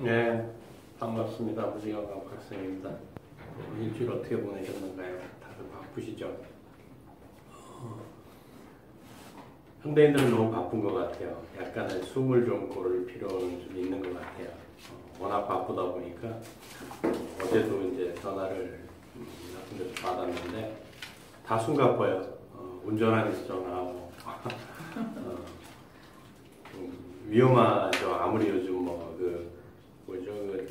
네, 반갑습니다. 무지영강 박사입니다. 일주일 어떻게 보내셨는가요? 다들 바쁘시죠? 현대인들은 너무 바쁜 것 같아요. 약간의 숨을 좀 고를 필요는 좀 있는 것 같아요. 워낙 바쁘다 보니까 어제도 이제 전화를 같은 데서 받았는데 다 숨가빠요. 운전하면서 전화하고 위험하죠. 아무리 요즘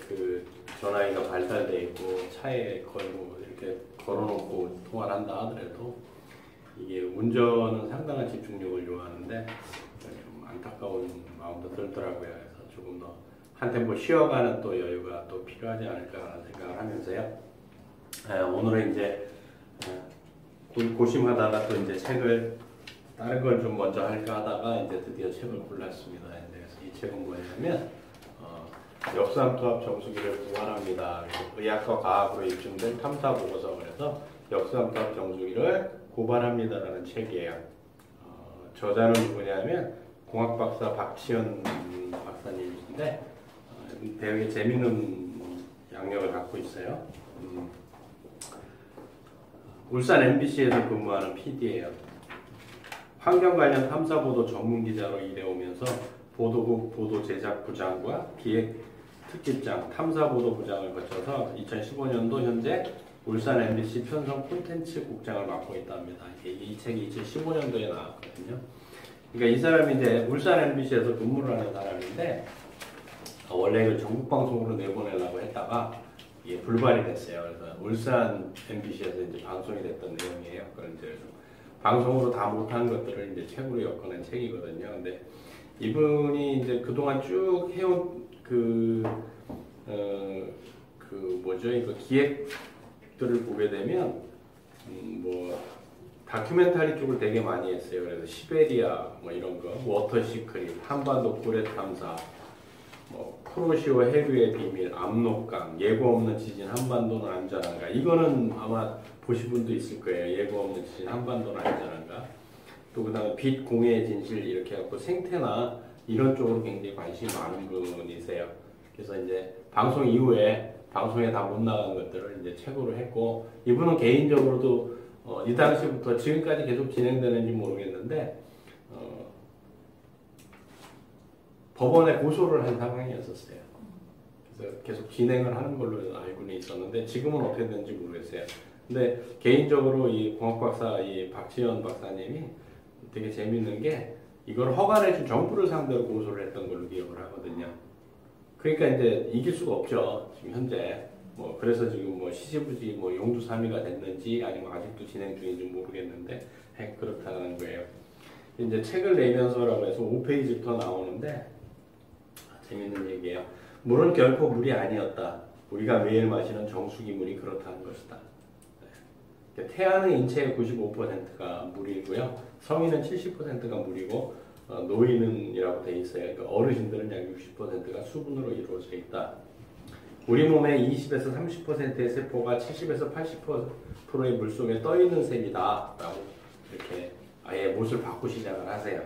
그 전화기가 발달돼 있고 차에 걸고 이렇게 걸어놓고 통화를 한다 하더라도 이게 운전은 상당한 집중력을 요하는데 좀 안타까운 마음도 들더라고요. 그래서 조금 더 한 템포 쉬어가는 또 여유가 또 필요하지 않을까라는 생각을 하면서요. 오늘은 이제 고심하다가 또 이제 책을 다른 걸 좀 먼저 할까 하다가 이제 드디어 책을 골랐습니다. 그래서 이 책은 뭐냐면 역삼투압 정수기를 고발합니다. 의학과 과학으로 입증된 탐사 보고서 그래서 역삼투압 정수기를 고발합니다라는 책이에요. 저자는 누구냐면 공학 박사 박지연 박사님이신데 되게 재밌는 양력을 갖고 있어요. 울산 MBC에서 근무하는 PD예요. 환경 관련 탐사 보도 전문 기자로 일해오면서 보도국 보도 제작 부장과 기획 특집장, 탐사 보도 부장을 거쳐서 2015년도 현재 울산 MBC 편성 콘텐츠 국장을 맡고 있답니다. 이 책이 2015년도에 나왔거든요. 그러니까 이 사람이 이제 울산 MBC에서 근무를 하는 사람인데 원래 그 전국 방송으로 내보내려고 했다가 이게 불발이 됐어요. 그래서 울산 MBC에서 이제 방송이 됐던 내용이에요. 그런 이제 방송으로 다 못한 것들을 이제 책으로 엮어낸 책이거든요. 근데 이분이 이제 그동안 쭉 해온 이거 기획들을 보게 되면, 다큐멘터리 쪽을 되게 많이 했어요. 그래서 시베리아, 이런 거, 워터 시크릿, 한반도 고래 탐사, 쿠로시오 해류의 비밀, 압록강, 예고 없는 지진, 한반도는 안전한가. 이거는 아마 보신 분도 있을 거예요. 예고 없는 지진, 한반도는 안전한가. 또 그다음에 빛 공해의 진실 이렇게 해갖고 생태나 이런 쪽으로 굉장히 관심이 많은 분이세요. 그래서 이제 방송 이후에 방송에 다 못 나간 것들을 이제 책으로 했고 이분은 개인적으로도 이 당시부터 지금까지 계속 진행되는지 모르겠는데 법원에 고소를 한 상황이었었어요. 그래서 계속 진행을 하는 걸로 알고는 있었는데 지금은 어떻게 되는지 모르겠어요. 근데 개인적으로 이 공학박사 이 박지연 박사님이 되게 재밌는 게 이걸 허가내준 정부를 상대로 고소를 했던 걸로 기억을 하거든요. 그러니까 이제 이길 수가 없죠. 지금 현재 그래서 지금 시시부지 용두사미가 됐는지 아니면 아직도 진행 중인지 모르겠는데 그렇다는 거예요. 이제 책을 내면서라고 해서 5페이지부터 나오는데 재밌는 얘기예요. 물은 결코 물이 아니었다. 우리가 매일 마시는 정수기 물이 그렇다는 것이다. 태아는 인체의 95%가 물이고요. 성인은 70%가 물이고 노인은이라고 돼 있어요. 그러니까 어르신들은 약 60%가 수분으로 이루어져 있다. 우리 몸의 20에서 30%의 세포가 70에서 80%의 물속에 떠 있는 셈이다. 라고 이렇게 아예 못을 받고 시작을 하세요.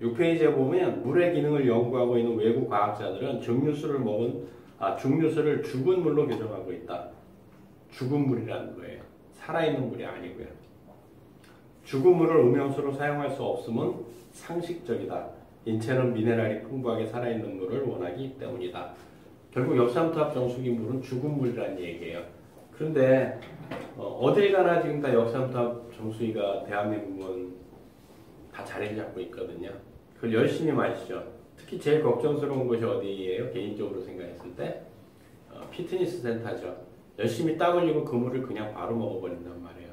6페이지에 보면 물의 기능을 연구하고 있는 외국 과학자들은 중류수를 죽은 물로 규정하고 있다. 죽은 물이라는 거예요. 살아있는 물이 아니고요. 죽은 물을 음용수로 사용할 수 없음은 상식적이다. 인체는 미네랄이 풍부하게 살아있는 물을 원하기 때문이다. 결국 역삼투압 정수기 물은 죽은 물이라는 얘기예요. 그런데 어딜 가나 지금 다 역삼투압 정수기가 대한민국은 다 자리를 잡고 있거든요. 그걸 열심히 마시죠. 특히 제일 걱정스러운 것이 어디예요? 개인적으로 생각했을 때 피트니스 센터죠. 열심히 땀 흘리고 그 물을 그냥 바로 먹어버린단 말이에요.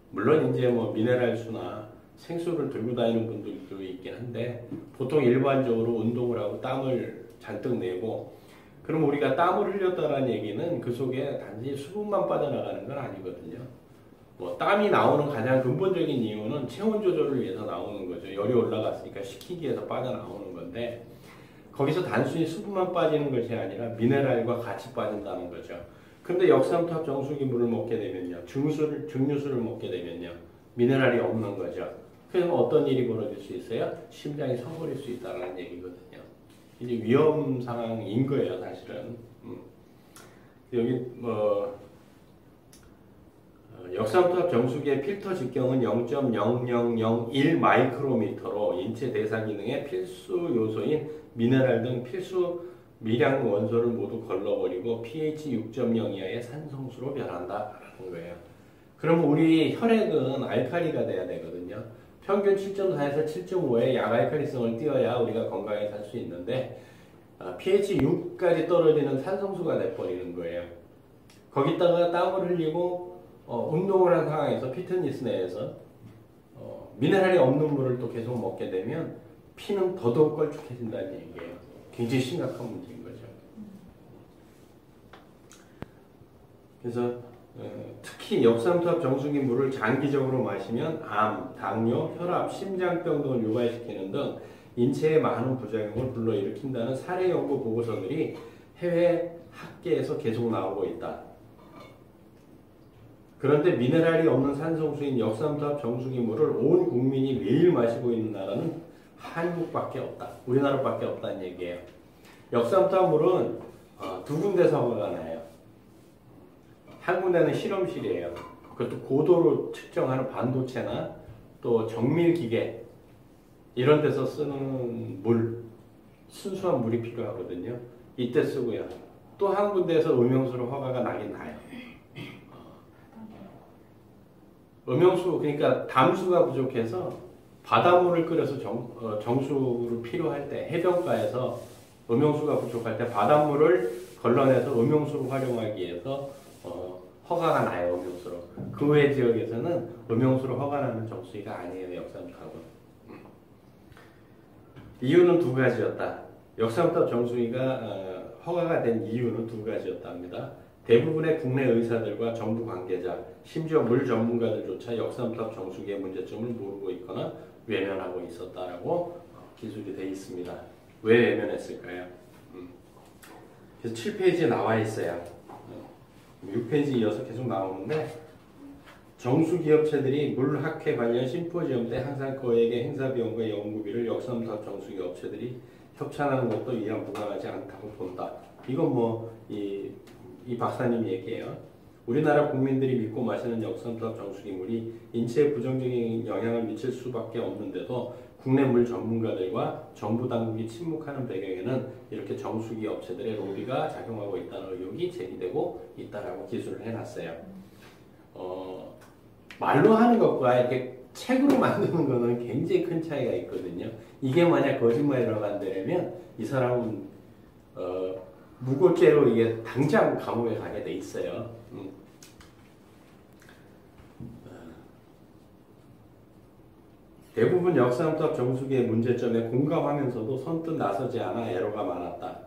물론 이제 미네랄수나 생수를 들고 다니는 분들도 있긴 한데 보통 일반적으로 운동을 하고 땀을 잔뜩 내고 그럼 우리가 땀을 흘렸다는 얘기는 그 속에 단지 수분만 빠져나가는 건 아니거든요. 땀이 나오는 가장 근본적인 이유는 체온 조절을 위해서 나오는 거죠. 열이 올라갔으니까 식히기 위해서 빠져나오는 건데 거기서 단순히 수분만 빠지는 것이 아니라 미네랄과 같이 빠진다는 거죠. 근데 역삼투압 정수기 물을 먹게 되면요. 증류수를 먹게 되면요. 미네랄이 없는 거죠. 그래서 어떤 일이 벌어질 수 있어요? 심장이 서버릴 수 있다는 얘기거든요. 이제 위험 상황인 거예요, 사실은. 여기 뭐 역삼투압 정수기의 필터 직경은 0.0001 마이크로미터로 인체 대사 기능의 필수 요소인 미네랄 등 필수 미량 원소를 모두 걸러버리고 pH 6.0 이하의 산성수로 변한다라는 거예요. 그럼 우리 혈액은 알칼리가 돼야 되거든요. 평균 7.4에서 7.5의 약알칼리성을 띄어야 우리가 건강하게 살 수 있는데 pH 6까지 떨어지는 산성수가 돼버리는 거예요. 거기다가 땀을 흘리고 운동을 한 상황에서 피트니스 내에서 미네랄이 없는 물을 또 계속 먹게 되면 피는 더더욱 걸쭉해진다는 얘기예요. 굉장히 심각한 문제인 거죠. 그래서 특히 역삼투압 정수기 물을 장기적으로 마시면 암, 당뇨, 혈압, 심장병 등을 유발시키는 등 인체에 많은 부작용을 불러일으킨다는 사례 연구 보고서들이 해외 학계에서 계속 나오고 있다. 그런데 미네랄이 없는 산성수인 역삼투압 정수기 물을 온 국민이 매일 마시고 있는 나라는 한국밖에 없다. 우리나라밖에 없다는 얘기예요. 역삼투압 물은 두 군데서 허가가 나요. 한 군데는 실험실이에요. 그것도 고도로 측정하는 반도체나 또 정밀기계 이런 데서 쓰는 물, 순수한 물이 필요하거든요. 이때 쓰고요. 또 한 군데에서 음용수로 허가가 나긴 나요. 음용수, 그러니까 담수가 부족해서 바닷물을 끓여서 정수를 필요할 때, 해변가에서 음용수가 부족할 때 바닷물을 걸러내서 음용수로 활용하기 위해서 허가가 나요, 음용수로. 그 외 지역에서는 음용수로 허가나는 정수기가 아니에요, 역삼투압은. 이유는 두 가지였다. 역삼투압 정수기가 허가가 된 이유는 두 가지였다 합니다. 대부분의 국내 의사들과 정부 관계자, 심지어 물 전문가들조차 역삼투압 정수기의 문제점을 모르고 있거나 외면하고 있었다라고 기술이 되어 있습니다. 왜 외면했을까요? 그래서 7페이지에 나와 있어요. 6페이지 이어서 계속 나오는데 정수기업체들이 물학회 관련 심포지엄 때 항상 거액의 행사비용과 연구비를 역삼투압 정수기 업체들이 협찬하는 것도 이랑 무관하지 않다고 본다. 이건 뭐 이 박사님 얘기예요. 우리나라 국민들이 믿고 마시는 역삼투압 정수기 물이 인체에 부정적인 영향을 미칠 수밖에 없는데도 국내 물 전문가들과 정부 당국이 침묵하는 배경에는 이렇게 정수기 업체들의 로비가 작용하고 있다는 의혹이 제기되고 있다라고 기술을 해놨어요. 말로 하는 것과 이렇게 책으로 만드는 거는 굉장히 큰 차이가 있거든요. 이게 만약 거짓말이라고 한다면 이 사람은 무고죄로 이게 당장 감옥에 가게 돼 있어요. 대부분 역삼투압 정수기의 문제점에 공감하면서도 선뜻 나서지 않아 애로가 많았다.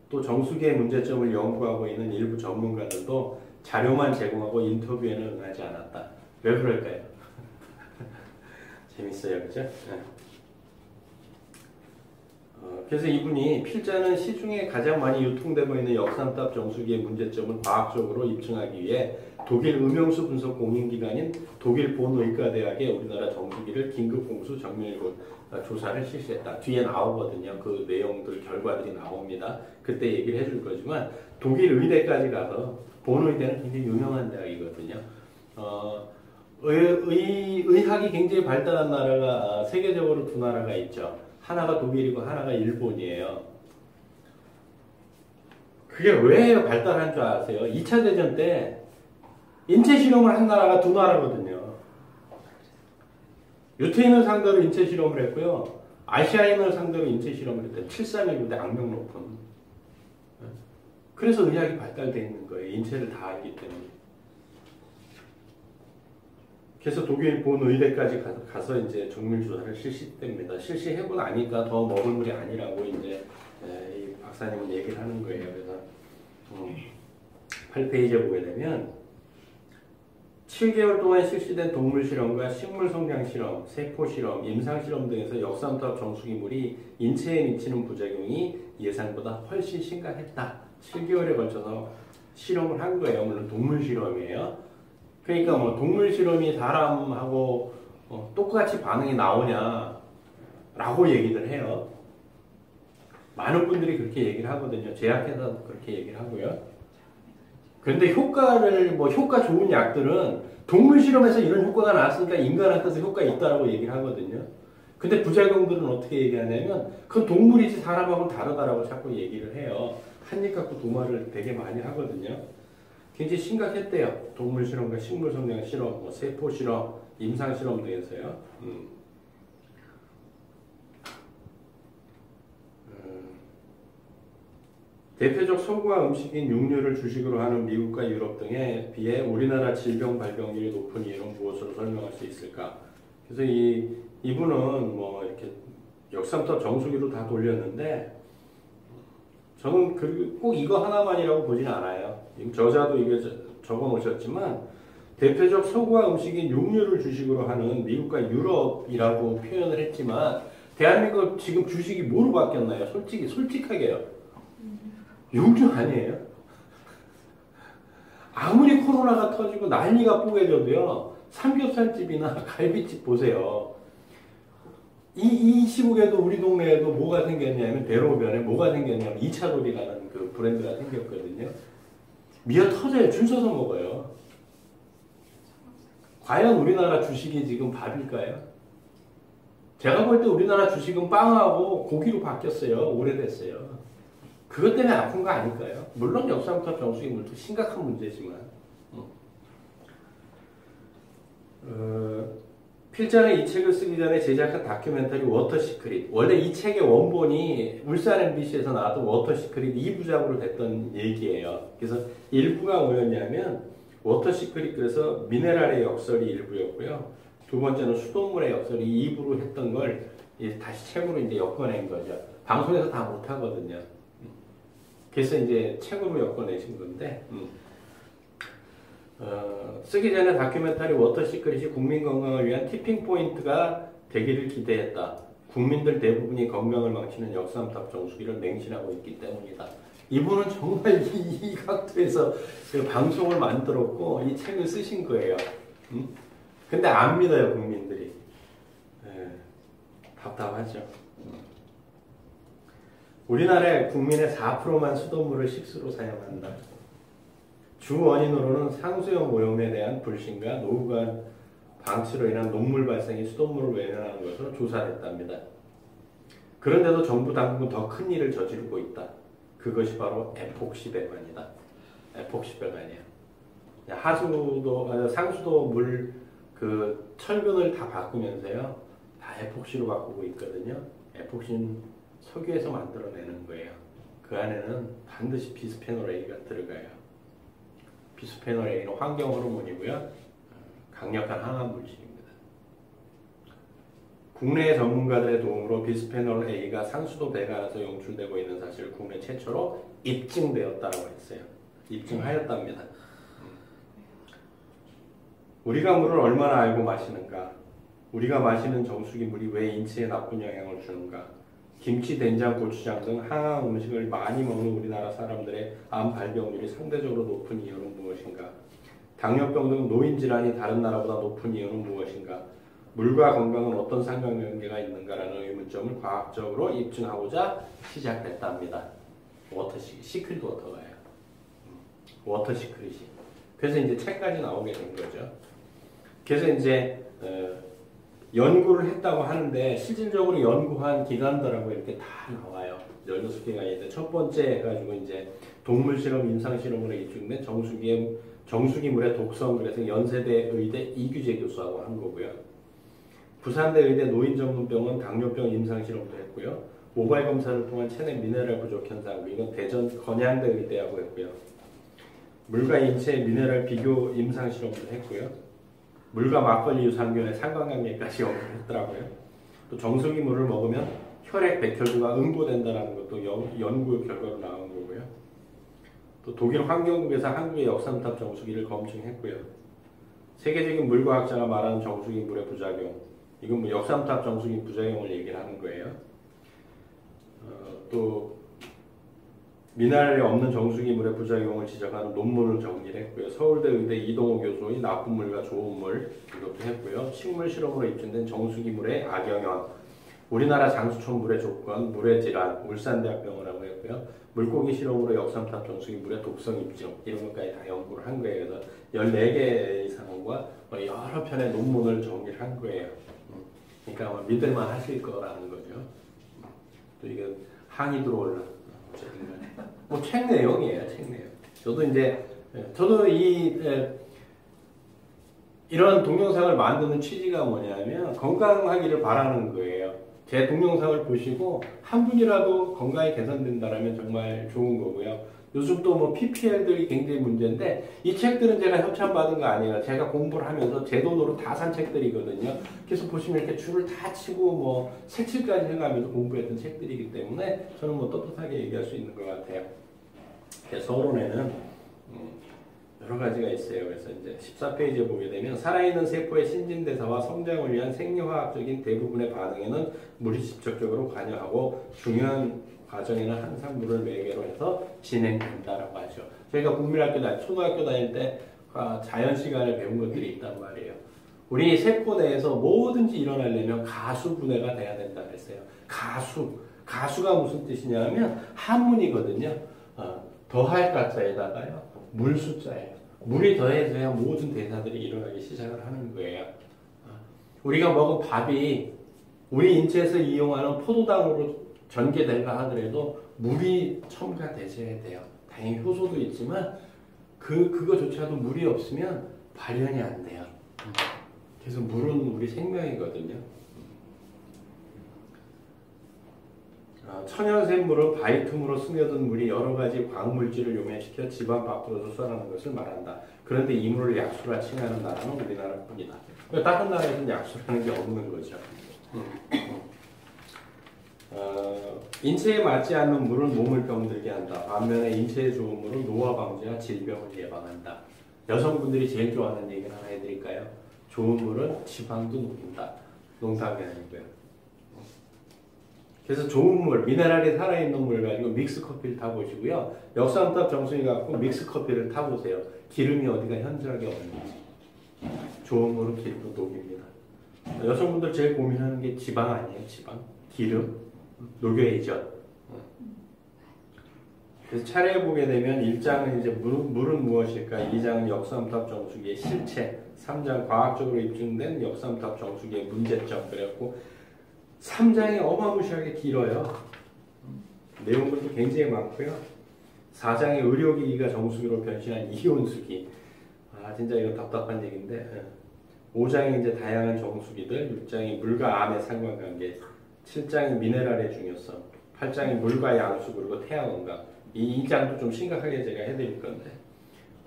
또 정수기의 문제점을 연구하고 있는 일부 전문가들도 자료만 제공하고 인터뷰에는 응하지 않았다. 왜 그럴까요? 재밌어요, 그죠? 네. 그래서 이분이 필자는 시중에 가장 많이 유통되고 있는 역삼투압 정수기의 문제점을 과학적으로 입증하기 위해 독일 음용수 분석 공인기관인 독일 본의과대학에 우리나라 정수기를 긴급공수 정밀 조사를 실시했다. 뒤에 나오거든요. 그 내용들 결과들이 나옵니다. 그때 얘기를 해줄 거지만 독일 의대까지 가서 본의대는 굉장히 유명한 대학이거든요. 의학이 굉장히 발달한 나라가 세계적으로 두 나라가 있죠. 하나가 독일이고 하나가 일본이에요. 그게 왜 발달한 줄 아세요? 2차 대전 때 인체 실험을 한 나라가 두 나라거든요. 유태인을 상대로 인체 실험을 했고요. 아시아인을 상대로 인체 실험을 했대요. 7.319대 악명 높은. 그래서 의학이 발달되어 있는 거예요. 인체를 다 알기 때문에. 그래서 독일 본의대까지 가서 이제 정밀조사를 실시됩니다. 실시하고 나니까 더 먹을 물이 아니라고 이제 이 박사님은 얘기를 하는 거예요. 그래서 8페이지에 보게 되면 7개월 동안 실시된 동물 실험과 식물 성장 실험, 세포 실험, 임상 실험 등에서 역삼투압 정수기 물이 인체에 미치는 부작용이 예상보다 훨씬 심각했다. 7개월에 걸쳐서 실험을 한 거예요. 물론 동물 실험이에요. 그러니까 뭐 동물 실험이 사람하고 똑같이 반응이 나오냐라고 얘기를 해요. 많은 분들이 그렇게 얘기를 하거든요. 제약회사도 그렇게 얘기를 하고요. 그런데 효과 좋은 약들은 동물 실험에서 이런 효과가 나왔으니까 인간한테도 효과 있다라고 얘기를 하거든요. 근데 부작용들은 어떻게 얘기하냐면 그건 동물이지 사람하고는 다르다라고 자꾸 얘기를 해요. 한입 갖고 도마를 되게 많이 하거든요. 굉장히 심각했대요. 동물 실험과 식물 성장 실험, 뭐 세포 실험, 임상 실험 등에서요. 대표적 소고화 음식인 육류를 주식으로 하는 미국과 유럽 등에 비해 우리나라 질병 발병률이 높은 이유는 무엇으로 설명할 수 있을까? 그래서 이분은 뭐 이렇게 역삼투압 정수기로 다 돌렸는데 저는 꼭 이거 하나만이라고 보진 않아요. 저자도 이게 적어 놓으셨지만 대표적 소고화 음식인 육류를 주식으로 하는 미국과 유럽이라고 표현을 했지만 대한민국 지금 주식이 뭐로 바뀌었나요? 솔직하게요. 육류 아니에요? 아무리 코로나가 터지고 난리가 뽀개져도요, 삼겹살집이나 갈비집 보세요. 이 시국에도 우리 동네에도 뭐가 생겼냐면, 대로변에 뭐가 생겼냐면, 2차 돌이라는 그 브랜드가 생겼거든요. 미어 터져요. 줄 서서 먹어요. 과연 우리나라 주식이 지금 밥일까요? 제가 볼 때 우리나라 주식은 빵하고 고기로 바뀌었어요. 오래됐어요. 그것 때문에 아픈 거 아닐까요? 물론 역삼투압 정수기 물도 심각한 문제지만. 필자는 이 책을 쓰기 전에 제작한 다큐멘터리 워터 시크릿. 원래 이 책의 원본이 울산 MBC에서 나왔던 워터 시크릿 2부작으로 됐던 얘기예요. 그래서 1부가 뭐였냐면 워터 시크릿 그래서 미네랄의 역설이 1부였고요. 두 번째는 수돗물의 역설이 2부로 했던 걸 다시 책으로 이제 엮어낸 거죠. 방송에서 다 못하거든요. 그래서 이제 책으로 엮어내신 건데, 쓰기 전에 다큐멘터리 워터 시크릿이 국민 건강을 위한 티핑 포인트가 되기를 기대했다. 국민들 대부분이 건강을 망치는 역삼투압 정수기를 맹신하고 있기 때문이다. 이분은 정말 이 각도에서 그 방송을 만들었고 이 책을 쓰신 거예요. 근데 안 믿어요, 국민들이. 답답하죠. 우리나라의 국민의 4%만 수돗물을 식수로 사용한다. 주 원인으로는 상수형 오염에 대한 불신과 노후관 방치로 인한 녹물 발생이 수돗물을 외면하는 것으로 조사됐답니다. 그런데도 정부 당국은 더 큰 일을 저지르고 있다. 그것이 바로 에폭시 배관이다. 에폭시 배관이야. 상수도 물 철근을 다 바꾸면서요. 다 에폭시로 바꾸고 있거든요. 에폭시는 석유에서 만들어내는 거예요. 그 안에는 반드시 비스페놀 A가 들어가요. 비스페놀 A는 환경 호르몬이고요. 강력한 항암 물질입니다. 국내 전문가들의 도움으로 비스페놀 A가 상수도 배관에서 용출되고 있는 사실을 국내 최초로 입증되었다고 했어요. 입증하였답니다. 우리가 물을 얼마나 알고 마시는가? 우리가 마시는 정수기 물이 왜 인체에 나쁜 영향을 주는가? 김치, 된장, 고추장 등 항암 음식을 많이 먹는 우리나라 사람들의 암 발병률이 상대적으로 높은 이유는 무엇인가? 당뇨병 등 노인 질환이 다른 나라보다 높은 이유는 무엇인가? 물과 건강은 어떤 상관관계가 있는가라는 의문점을 과학적으로 입증하고자 시작됐답니다. 시크릿 워터가요. 워터 시크릿이. 그래서 이제 책까지 나오게 된 거죠. 그래서 이제 연구를 했다고 하는데 실질적으로 연구한 기관들하고 이렇게 다 나와요. 16개가 있는데 첫 번째 해가지고 이제 동물 실험, 임상 실험으로 입증된 정수기 물의 독성 그래서 연세대 의대 이규재 교수하고 한 거고요. 부산대 의대 노인 전문병원 당뇨병 임상 실험도 했고요. 모바일 검사를 통한 체내 미네랄 부족 현상, 이건 대전 건양대 의대하고 했고요. 물과 인체의 미네랄 비교 임상 실험도 했고요. 물과 막걸리 유산균의 상관관계까지 연구를 했더라고요. 또 정수기 물을 먹으면 혈액 백혈구가 응고된다는 것도 연구 결과로 나온 거고요. 또 독일 환경국에서 한국의 역삼투압 정수기를 검증했고요. 세계적인 물과학자가 말하는 정수기 물의 부작용, 이건 뭐 역삼투압 정수기 부작용을 얘기를 하는 거예요. 또 미네랄이 없는 정수기 물의 부작용을 지적하는 논문을 정리를 했고요. 서울대 의대 이동호 교수의 나쁜 물과 좋은 물 이것도 했고요. 식물 실험으로 입증된 정수기 물의 악영향, 우리나라 장수촌 물의 조건, 물의 질환, 울산대학병원이라고 했고요. 물고기 실험으로 역삼탑 정수기 물의 독성 입증 이런 것까지 다 연구를 한 거예요. 그래서 14개 이상과 여러 편의 논문을 정리를 한 거예요. 그러니까 아마 믿을만 하실 거라는 거죠. 또 이게 항의 들어올라. 뭐 책 내용이에요, 책 내용. 저도 이런 동영상을 만드는 취지가 뭐냐면 건강하기를 바라는 거예요. 제 동영상을 보시고 한 분이라도 건강이 개선된다면 정말 좋은 거고요. 요즘 또 뭐 PPL들이 굉장히 문제인데 이 책들은 제가 협찬받은 거 아니에요. 제가 공부를 하면서 제 돈으로 다 산 책들이거든요. 그래서 보시면 이렇게 줄을 다 치고 뭐 색칠까지 해가면서 공부했던 책들이기 때문에 저는 뭐 떳떳하게 얘기할 수 있는 것 같아요. 서론에는 여러 가지가 있어요. 그래서 이제 14페이지에 보게 되면 살아있는 세포의 신진대사와 성장을 위한 생리화학적인 대부분의 반응에는 물이 직접적으로 관여하고 중요한 과정에는 항상 물을 매개로 해서 진행된다라고 하죠. 저희가 국민학교 초등학교 다닐 때 자연 시간에 배운 것들이 있단 말이에요. 우리 세포 내에서 뭐든지 일어나려면 가수 분해가 돼야 된다 그랬어요. 가수가 무슨 뜻이냐면 한문이거든요. 더할 가자에다가요 물 숫자예요. 물이 더해져야 모든 대사들이 일어나기 시작을 하는 거예요. 우리가 먹은 밥이 우리 인체에서 이용하는 포도당으로 전개될까 하더라도 물이 첨가되셔야 돼요. 당연히 효소도 있지만 그거조차도 물이 없으면 발현이 안 돼요. 그래서 물은 우리 생명이거든요. 천연샘물은 바위 틈으로 스며든 물이 여러 가지 광물질을 용해시켜 집안 밖으로 쏟아나는 것을 말한다. 그런데 이 물을 약수라 칭하는 나라는 우리나라뿐이다. 다른 나라에서는 약수라는 게 없는 거죠. 인체에 맞지 않는 물은 몸을 병들게 한다. 반면에 인체에 좋은 물은 노화 방지와 질병을 예방한다. 여성분들이 제일 좋아하는 얘기를 하나 해드릴까요? 좋은 물은 지방도 녹인다. 농담이 아니고요. 그래서 좋은 물, 미네랄이 살아있는 물 가지고 믹스 커피를 타보시고요. 역삼탑 정수기 갖고 믹스 커피를 타보세요. 기름이 어디가 현저하게 없는지. 좋은 물은 기름도 녹입니다. 여성분들 제일 고민하는 게 지방 아니에요? 지방? 기름? 녹여야죠. 그래서 차례해 보게 되면 1장은 이제 물은 무엇일까? 2장은 역삼탑 정수기의 실체, 3장 과학적으로 입증된 역삼탑 정수기의 문제점. 그래갖고 3장이 어마무시하게 길어요. 내용들도 굉장히 많고요. 4장에 의료기기가 정수기로 변신한 이온수기. 진짜 이거 답답한 얘기인데. 5장이 이제 다양한 정수기들, 6장이 물과 암의 상관관계, 7장이 미네랄의 중요성, 8장이 물과 양수 그리고 태양 건강. 이 2장도 좀 심각하게 제가 해드릴 건데.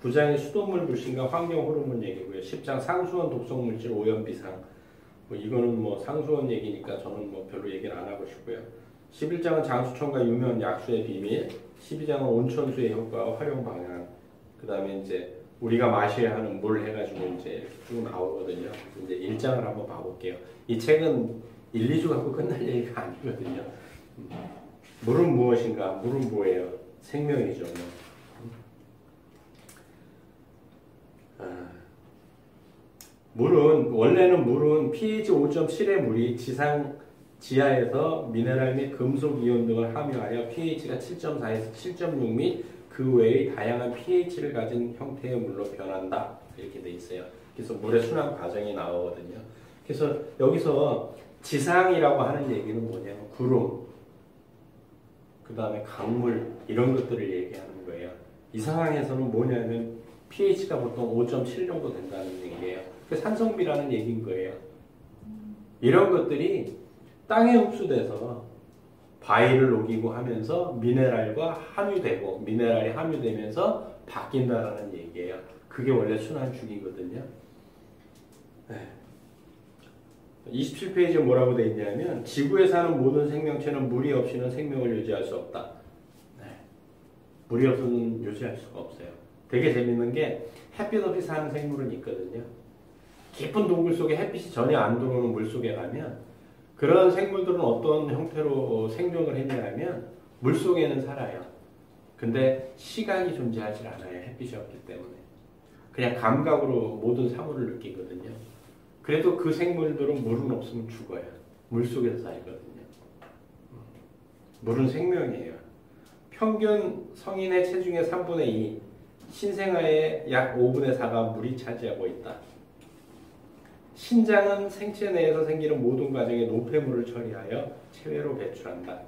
9장이 수돗물 불신과 환경 호르몬 얘기고요. 10장 상수원 독성 물질 오염 비상. 이거는 뭐 상수원 얘기니까 저는 뭐 별로 얘기를 안 하고 싶고요. 11장은 장수촌과 유명 약수의 비밀, 12장은 온천수의 효과와 활용 방향, 그 다음에 이제 우리가 마셔야 하는 물 해가지고 이제 쭉 나오거든요. 이제 1장을 한번 봐볼게요. 이 책은 1, 2주 갖고 끝날 얘기가 아니거든요. 물은 무엇인가? 물은 뭐예요? 생명이죠. 원래는 물은 pH 5.7의 물이 지하에서 미네랄 및 금속 이온 등을 함유하여 pH가 7.4에서 7.6 및 그 외의 다양한 pH를 가진 형태의 물로 변한다. 이렇게 돼 있어요. 그래서 물의 순환 과정이 나오거든요. 그래서 여기서 지상이라고 하는 얘기는 뭐냐면 구름, 그 다음에 강물 이런 것들을 얘기하는 거예요. 이 상황에서는 뭐냐면 pH가 보통 5.7 정도 된다는 얘기예요. 산성비라는 얘기인 거예요. 이런 것들이 땅에 흡수돼서 바위를 녹이고 하면서 미네랄과 함유되고 미네랄이 함유되면서 바뀐다라는 얘기예요. 그게 원래 순환주기거든요. 27페이지에 뭐라고 되어 있냐면 지구에 사는 모든 생명체는 물이 없이는 생명을 유지할 수 없다. 물이 없으면 유지할 수가 없어요. 되게 재밌는 게 햇빛 없이 사는 생물은 있거든요. 깊은 동굴 속에 햇빛이 전혀 안 들어오는 물 속에 가면 그런 생물들은 어떤 형태로 생존을 했냐면 물 속에는 살아요. 근데 시간이 존재하지 않아요. 햇빛이 없기 때문에. 그냥 감각으로 모든 사물을 느끼거든요. 그래도 그 생물들은 물은 없으면 죽어요. 물 속에서 살거든요. 물은 생명이에요. 평균 성인의 체중의 3분의 2, 신생아의 약 5분의 4가 물이 차지하고 있다. 신장은 생체 내에서 생기는 모든 과정에 노폐물을 처리하여 체외로 배출한다.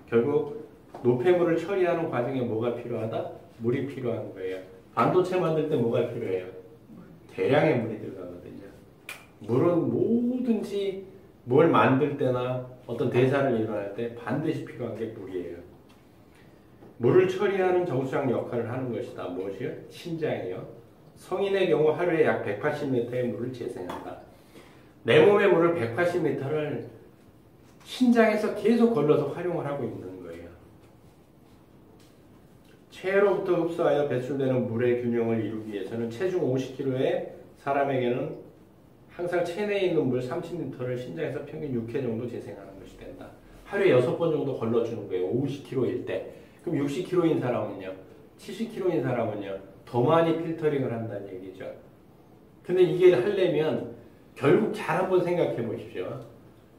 결국 노폐물을 처리하는 과정에 뭐가 필요하다? 물이 필요한 거예요. 반도체 만들 때 뭐가 필요해요? 대량의 물이 들어가거든요. 물은 뭐든지 뭘 만들 때나 어떤 대사를 일어날 때 반드시 필요한 게 물이에요. 물을 처리하는 정수장 역할을 하는 것이다. 무엇이요? 신장이요. 성인의 경우 하루에 약 180리터의 물을 재생한다. 내 몸의 물을 180리터를 신장에서 계속 걸러서 활용을 하고 있는 거예요. 체로부터 흡수하여 배출되는 물의 균형을 이루기 위해서는 체중 50kg의 사람에게는 항상 체내에 있는 물 30리터를 신장에서 평균 6회 정도 재생하는 것이 된다. 하루에 6번 정도 걸러주는 거예요. 50kg일 때. 그럼 60kg인 사람은요? 70kg인 사람은요? 더 많이 필터링을 한다는 얘기죠. 근데 이게 하려면 결국 잘 한번 생각해 보십시오.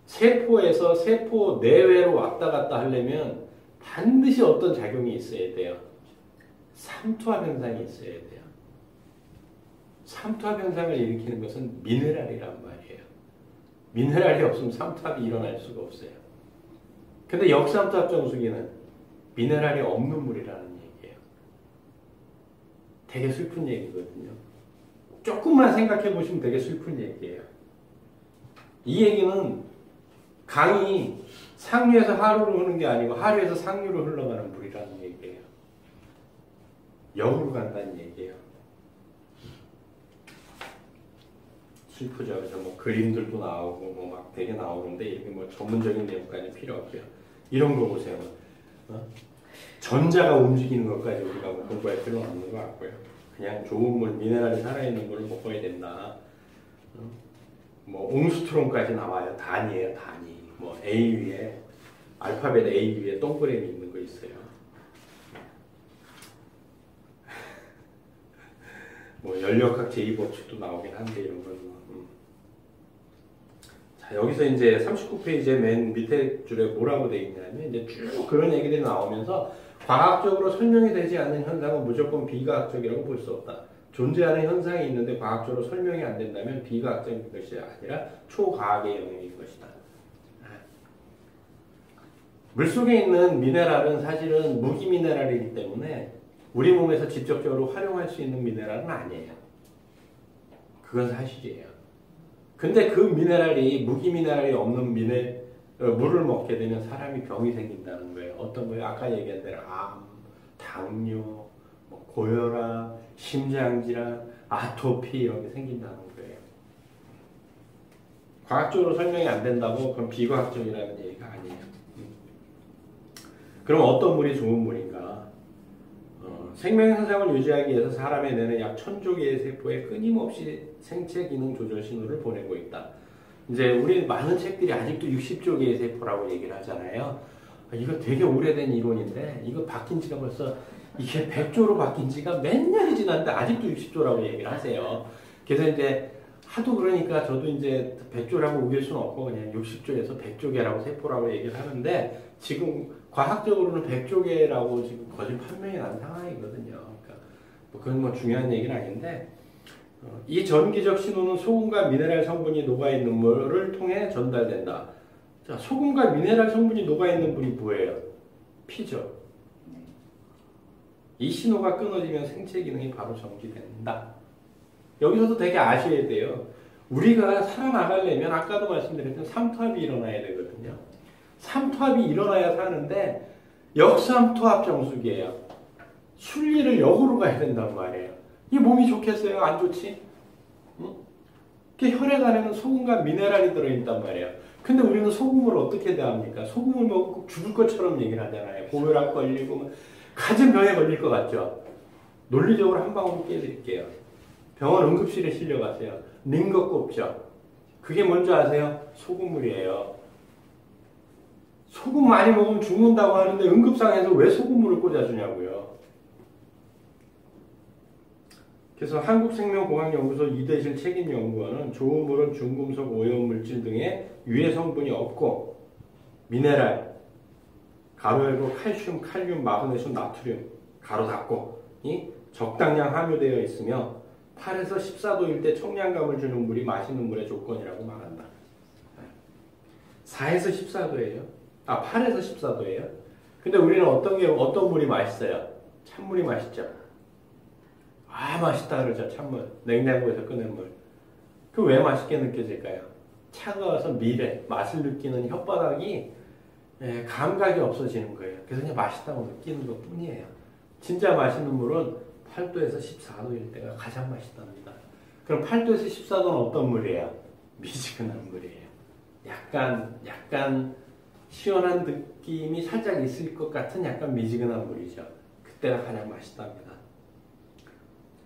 세포에서 세포 내외로 왔다 갔다 하려면 반드시 어떤 작용이 있어야 돼요. 삼투압 현상이 있어야 돼요. 삼투압 현상을 일으키는 것은 미네랄이란 말이에요. 미네랄이 없으면 삼투압이 일어날 수가 없어요. 근데 역삼투압 정수기는 미네랄이 없는 물이라는 얘기예요. 되게 슬픈 얘기거든요. 조금만 생각해 보시면 되게 슬픈 얘기예요. 이 얘기는 강이 상류에서 하류로 흐르는 게 아니고 하류에서 상류로 흘러가는 물이라는 얘기예요. 역으로 간다는 얘기예요. 슬프죠. 그래서 뭐 그림들도 나오고 뭐 막 되게 나오는데 이렇게 뭐 전문적인 내용까지 필요 없고요. 이런 거 보세요. 전자가 움직이는 것까지 우리가 뭐 공부할 필요는 없는 것 같고요. 그냥 좋은 물, 미네랄이 살아있는 물을 먹어야 된다. 뭐 옹스트롬까지 나와요. 단위예요, 단위. 뭐 A 위에 알파벳 A 위에 동그라미 있는 거 있어요. 뭐 연력학 제2법칙도 나오긴 한데 이런 건. 자, 여기서 이제 39페이지의 맨 밑에 줄에 뭐라고 되어 있냐면 이제 쭉 그런 얘기들이 나오면서 과학적으로 설명이 되지 않는 현상은 무조건 비과학적이라고 볼 수 없다. 존재하는 현상이 있는데 과학적으로 설명이 안 된다면 비과학적인 것이 아니라 초과학의 영역인 것이다. 물속에 있는 미네랄은 사실은 무기미네랄이기 때문에 우리 몸에서 직접적으로 활용할 수 있는 미네랄은 아니에요. 그건 사실이에요. 근데 그 미네랄이 무기미네랄이 없는 물을 먹게 되면 사람이 병이 생긴다는 거예요. 어떤 거예요? 아까 얘기한 대로 암, 당뇨, 뭐 고혈압, 심장질환, 아토피 이런 게 생긴다는 거예요. 과학적으로 설명이 안 된다고 그럼 비과학적이라는 얘기가 아니에요. 그럼 어떤 물이 좋은 물인가? 생명 현상을 유지하기 위해서 사람의 뇌는 약 1000조 개의 세포에 끊임없이 생체 기능 조절 신호를 보내고 있다. 이제 우리 많은 책들이 아직도 60조 개의 세포라고 얘기를 하잖아요. 이거 되게 오래된 이론인데 이거 바뀐 지가 벌써 이게 100조로 바뀐 지가 몇 년이 지났는데 아직도 60조라고 얘기를 하세요. 그래서 이제 하도 그러니까 저도 이제 100조라고 우길 수는 없고 그냥 60조에서 100조 개라고 세포라고 얘기를 하는데 지금 과학적으로는 100조 개라고 지금 거짓 판명이 난 상황이거든요. 그러니까 뭐 그건 뭐 중요한 얘기는 아닌데 이 전기적 신호는 소금과 미네랄 성분이 녹아있는 물을 통해 전달된다. 자, 소금과 미네랄 성분이 녹아있는 물이 뭐예요? 피죠. 이 신호가 끊어지면 생체 기능이 바로 정지된다. 여기서도 되게 아셔야 돼요. 우리가 살아나가려면 아까도 말씀드렸던 삼투압이 일어나야 되거든요. 삼투압이 일어나야 사는데 역삼투압 정수기예요. 순리를 역으로 가야 된단 말이에요. 이 몸이 좋겠어요? 안 좋지? 응? 혈액 안에는 소금과 미네랄이 들어있단 말이에요. 근데 우리는 소금을 어떻게 대합니까? 소금을 먹고 꼭 죽을 것처럼 얘기를 하잖아요. 고혈압 걸리고 가진 병에 걸릴 것 같죠? 논리적으로 한 방울 깨드릴게요. 병원 응급실에 실려가세요. 링거 꼽죠? 그게 뭔지 아세요? 소금물이에요. 소금 많이 먹으면 죽는다고 하는데 응급상에서 왜 소금물을 꽂아주냐고요. 그래서 한국생명공학연구소 이대실 책임연구원은 좋은 물은 중금속 오염물질 등의 유해 성분이 없고 미네랄 가로 열고 칼슘, 칼륨, 마그네슘, 나트륨 가로 닫고 이 적당량 함유되어 있으며 8에서 14도일 때 청량감을 주는 물이 마시는 물의 조건이라고 말한다. 4에서 14도예요. 8에서 14도예요. 근데 우리는 어떤 물이 맛있어요? 찬물이 맛있죠. 맛있다 그러죠. 찬물. 냉장고에서 꺼낸 물. 그 왜 맛있게 느껴질까요? 차가워서 미래, 맛을 느끼는 혓바닥이 감각이 없어지는 거예요. 그래서 그냥 맛있다고 느끼는 것 뿐이에요. 진짜 맛있는 물은 8도에서 14도일 때가 가장 맛있답니다. 그럼 8도에서 14도는 어떤 물이에요? 미지근한 물이에요. 약간 시원한 느낌이 살짝 있을 것 같은 약간 미지근한 물이죠. 그때가 가장 맛있답니다.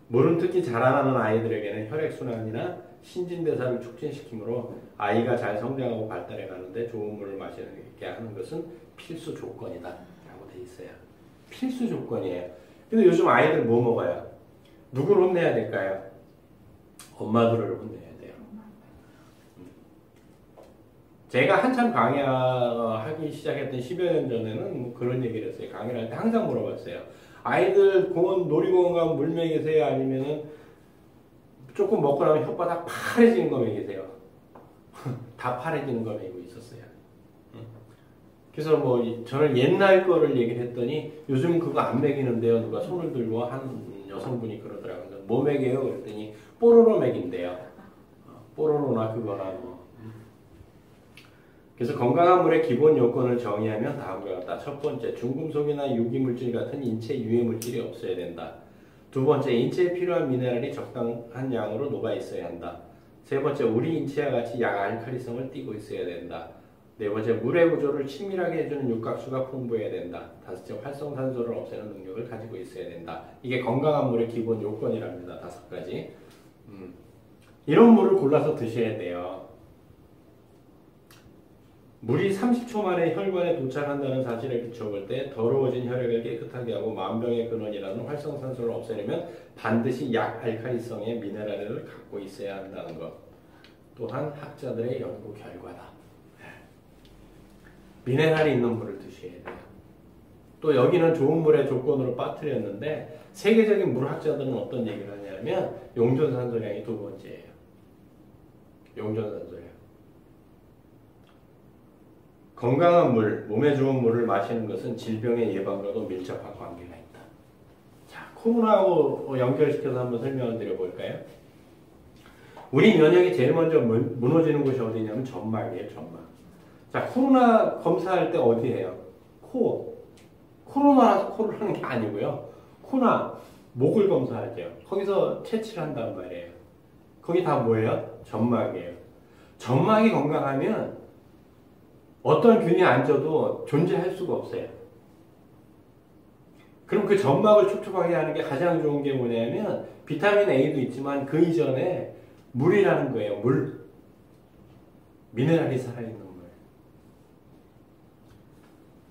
물은 특히 자라나는 아이들에게는 혈액순환이나 신진대사를 촉진시키므로 아이가 잘 성장하고 발달해 가는데 좋은 물을 마시게 하는 것은 필수 조건이다 라고 돼 있어요. 필수 조건이에요. 근데 요즘 아이들 뭐 먹어요? 누구를 혼내야 될까요? 엄마들을 혼내야 돼요. 제가 한참 강의하기 시작했던 10여 년 전에는 그런 얘기를 했어요. 강의를 할 때 항상 물어봤어요. 아이들 놀이공원 가면 물 먹이세요? 아니면은 조금 먹고 나면 혓바닥 파래지는 거 먹이세요? 다 파래지는 거 먹이고 있었어요. 그래서 저는 옛날 거를 얘기를 했더니 요즘 그거 안 먹이는데요. 누가 손을 들고 한 여성분이 그러더라고요. 뭐 먹여요? 그랬더니 뽀로로 먹인대요. 뽀로로나 그거나 뭐. 그래서 건강한 물의 기본 요건을 정의하면 다음과 같다. 첫 번째, 중금속이나 유기물질 같은 인체 유해물질이 없어야 된다. 두 번째, 인체에 필요한 미네랄이 적당한 양으로 녹아 있어야 한다. 세 번째, 우리 인체와 같이 약알칼리성을 띠고 있어야 된다. 네 번째, 물의 구조를 친밀하게 해주는 육각수가 풍부해야 된다. 다섯째, 활성산소를 없애는 능력을 가지고 있어야 된다. 이게 건강한 물의 기본 요건이랍니다. 5가지. 이런 물을 골라서 드셔야 돼요. 물이 30초 만에 혈관에 도착한다는 사실을 비춰볼 때 더러워진 혈액을 깨끗하게 하고 만병의 근원이라는 활성산소를 없애려면 반드시 약알칼리성의 미네랄을 갖고 있어야 한다는 것. 또한 학자들의 연구 결과다. 미네랄이 있는 물을 드셔야 돼요. 또 여기는 좋은 물의 조건으로 빠뜨렸는데 세계적인 물학자들은 어떤 얘기를 하냐면 용존산소량이 두 번째예요. 용존산소량. 건강한 물, 몸에 좋은 물을 마시는 것은 질병의 예방과도 밀접한 관계가 있다. 자, 코로나하고 연결시켜서 한번 설명을 드려볼까요? 우리 면역이 제일 먼저 무너지는 곳이 어디냐면 점막이에요, 점막. 자, 코로나 검사할 때 어디 해요? 코. 코로나라서 코를 하는 게 아니고요. 코나 목을 검사하죠. 거기서 채취를 한단 말이에요. 거기 다 뭐예요? 점막이에요. 점막이 건강하면 어떤 균이 앉아도 존재할 수가 없어요. 그럼 그 점막을 촉촉하게 하는 게 가장 좋은 게 뭐냐면 비타민 A도 있지만 그 이전에 물이라는 거예요. 물. 미네랄이 살아있는 물.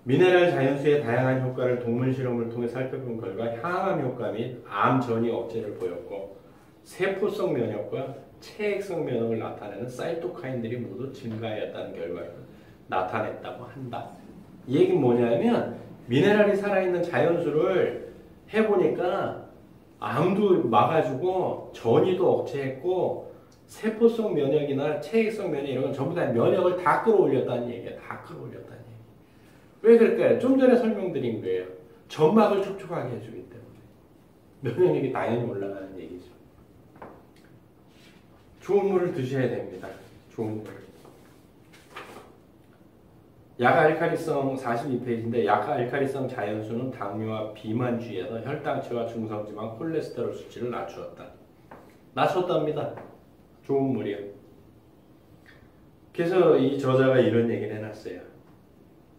미네랄 자연수의 다양한 효과를 동물 실험을 통해 살펴본 결과 항암 효과 및 암 전이 억제를 보였고 세포성 면역과 체액성 면역을 나타내는 사이토카인들이 모두 증가하였다는 결과를 나타냈다고 한다. 이 얘기는 뭐냐면 미네랄이 살아있는 자연수를 해보니까 암도 막아주고 전이도 억제했고 세포성 면역이나 체액성 면역 이런 건 전부 다 면역을 다 끌어올렸다는 얘기야. 다 끌어올렸다는 얘기. 왜 그럴까요? 좀 전에 설명드린 거예요. 점막을 촉촉하게 해주기 때문에 면역력이 당연히 올라가는 얘기죠. 좋은 물을 드셔야 됩니다. 좋은 물. 약알칼리성 42페이지인데 약알칼리성 자연수는 당뇨와 비만주의에서 혈당치와 중성지방 콜레스테롤 수치를 낮추었다. 낮췄답니다. 좋은 물이요. 그래서 이 저자가 이런 얘기를 해놨어요.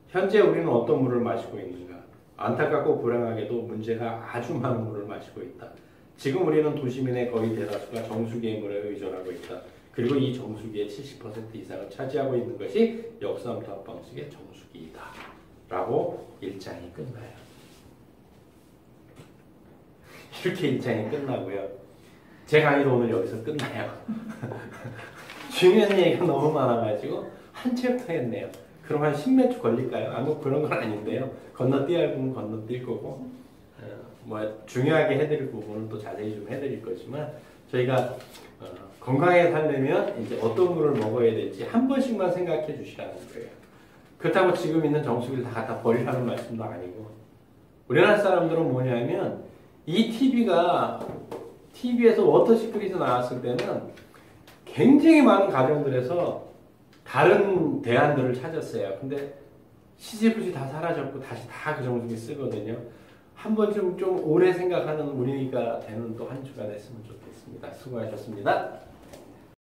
현재 우리는 어떤 물을 마시고 있는가? 안타깝고 불행하게도 문제가 아주 많은 물을 마시고 있다. 지금 우리는 도시민의 거의 대다수가 정수기의 물에 의존하고 있다. 그리고 이 정수기의 70% 이상을 차지하고 있는 것이 역삼투압 방식의 정수기이다. 라고 1장이 끝나요. 이렇게 1장이 끝나고요. 제 강의도 오늘 여기서 끝나요. 중요한 얘기가 너무 많아가지고 한 챕터 했네요. 그럼 한 10몇 주 걸릴까요? 아무 그런 건 아닌데요. 건너뛰어야 할 부분은 건너뛸 거고, 뭐 중요하게 해드릴 부분은 또 자세히 좀 해드릴 거지만, 저희가 건강하게 살려면 이제 어떤 물을 먹어야 될지 한 번씩만 생각해 주시라는 거예요. 그렇다고 지금 있는 정수기를 다 갖다 버리라는 말씀도 아니고, 우리나라 사람들은 뭐냐면 이 TV에서 워터 시크릿이 나왔을 때는 굉장히 많은 가정들에서 다른 대안들을 찾았어요. 근데 시지부지 다 사라졌고 다시 다 그 정수기 쓰거든요. 한 번쯤 좀 오래 생각하는 우리가 되는 또 한 주가 됐으면 좋겠습니다. 수고하셨습니다.